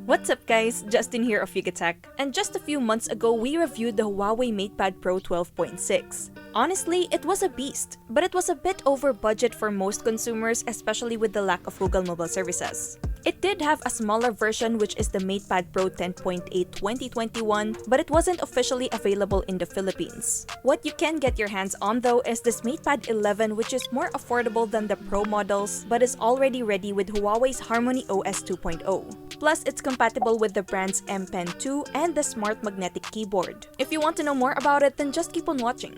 What's up guys, Justin here of Yugatech, and just a few months ago we reviewed the Huawei MatePad Pro 12.6. Honestly, it was a beast, but it was a bit over budget for most consumers, especially with the lack of Google mobile services. It did have a smaller version, which is the MatePad Pro 10.8 2021, but it wasn't officially available in the Philippines. What you can get your hands on though is this MatePad 11, which is more affordable than the Pro models, but is already ready with Huawei's Harmony OS 2.0. Plus, it's compatible with the brand's M Pen 2 and the smart magnetic keyboard. If you want to know more about it, then just keep on watching.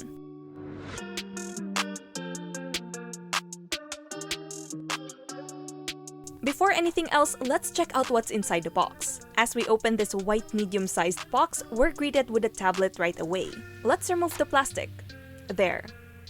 Before anything else, let's check out what's inside the box. As we open this white medium-sized box, we're greeted with a tablet right away. Let's remove the plastic. There.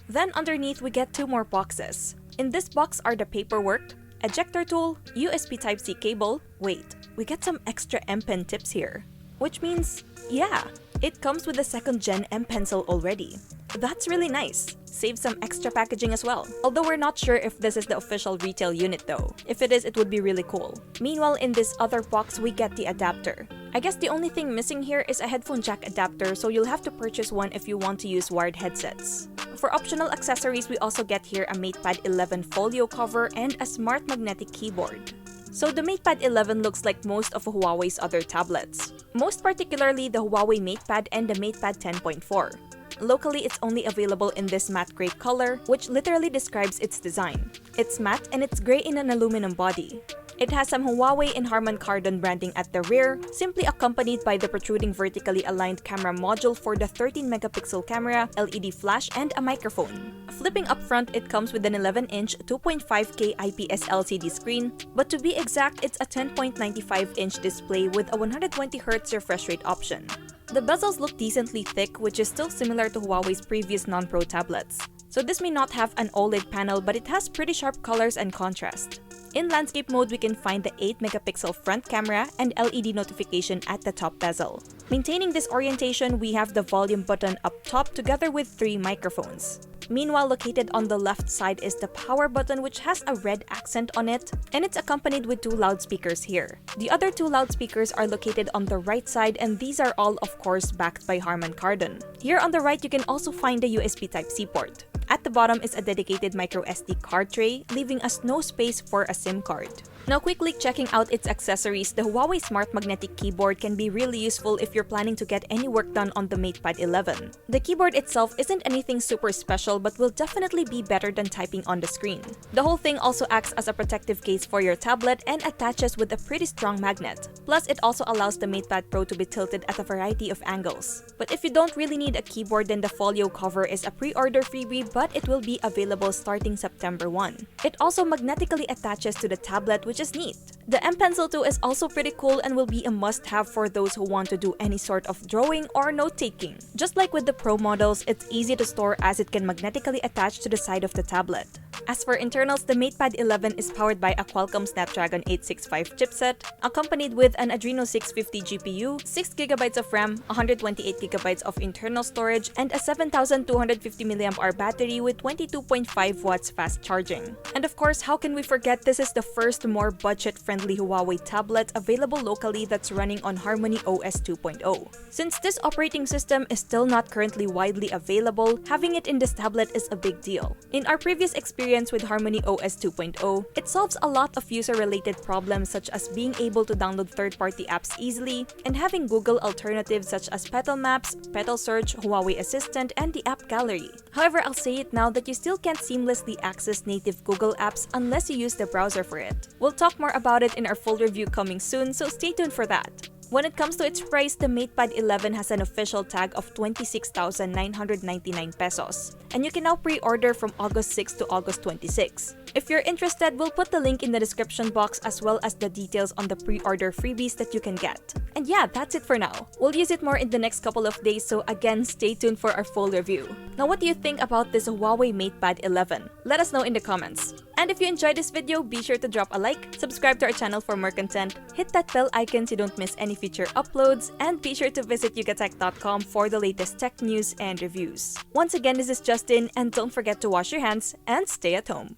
Then underneath we get two more boxes. In this box are the paperwork, ejector tool, USB Type-C cable. Wait, we get some extra M Pen tips here. Which means, yeah, it comes with a 2nd Gen M Pencil already. That's really nice. Save some extra packaging as well. Although we're not sure if this is the official retail unit though. If it is, it would be really cool. Meanwhile, in this other box, we get the adapter. I guess the only thing missing here is a headphone jack adapter, so you'll have to purchase one if you want to use wired headsets. For optional accessories, we also get here a MatePad 11 folio cover and a smart magnetic keyboard. So the MatePad 11 looks like most of Huawei's other tablets. Most particularly the Huawei MatePad and the MatePad 10.4. Locally, it's only available in this matte gray color, which literally describes its design. It's matte and it's gray in an aluminum body. It has some Huawei and Harman Kardon branding at the rear, simply accompanied by the protruding vertically aligned camera module for the 13-megapixel camera, LED flash, and a microphone. Flipping up front, it comes with an 11-inch 2.5K IPS LCD screen, but to be exact, it's a 10.95-inch display with a 120Hz refresh rate option. The bezels look decently thick, which is still similar to Huawei's previous non-Pro tablets. So this may not have an OLED panel, but it has pretty sharp colors and contrast. In landscape mode, we can find the 8-megapixel front camera and LED notification at the top bezel. Maintaining this orientation, we have the volume button up top together with 3 microphones. Meanwhile, located on the left side is the power button, which has a red accent on it, and it's accompanied with 2 loudspeakers here. The other 2 loudspeakers are located on the right side, and these are all, of course, backed by Harman Kardon. Here on the right, you can also find the USB Type-C port. At the bottom is a dedicated microSD card tray, leaving us no space for a SIM card. Now quickly checking out its accessories, the Huawei Smart Magnetic Keyboard can be really useful if you're planning to get any work done on the MatePad 11. The keyboard itself isn't anything super special, but will definitely be better than typing on the screen. The whole thing also acts as a protective case for your tablet and attaches with a pretty strong magnet. Plus, it also allows the MatePad Pro to be tilted at a variety of angles. But if you don't really need a keyboard, then the folio cover is a pre-order freebie, but it will be available starting September 1. It also magnetically attaches to the tablet, which is neat. The M Pencil 2 is also pretty cool and will be a must-have for those who want to do any sort of drawing or note-taking. Just like with the Pro models, it's easy to store as it can magnetically attach to the side of the tablet. As for internals, the MatePad 11 is powered by a Qualcomm Snapdragon 865 chipset, accompanied with an Adreno 650 GPU, 6GB of RAM, 128GB of internal storage, and a 7250 mAh battery with 22.5 watts fast charging. And of course, how can we forget this is the first more budget-friendly Huawei tablet available locally that's running on Harmony OS 2.0. Since this operating system is still not currently widely available, having it in this tablet is a big deal. In our previous experience with Harmony OS 2.0, it solves a lot of user-related problems such as being able to download third-party apps easily and having Google alternatives such as Petal Maps, Petal Search, Huawei Assistant, and the App Gallery. However, I'll say it now that you still can't seamlessly access native Google apps unless you use the browser for it. We'll talk more about it in our full review coming soon, so stay tuned for that. When it comes to its price, the MatePad 11 has an official tag of 26,999 pesos, and you can now pre-order from August 6 to August 26. If you're interested, we'll put the link in the description box as well as the details on the pre-order freebies that you can get. And yeah, that's it for now. We'll use it more in the next couple of days, so again, stay tuned for our full review. Now, what do you think about this Huawei MatePad 11? Let us know in the comments. And if you enjoyed this video, be sure to drop a like, subscribe to our channel for more content, hit that bell icon so you don't miss any future uploads, and be sure to visit yugatech.com for the latest tech news and reviews. Once again, this is Justin, and don't forget to wash your hands and stay at home.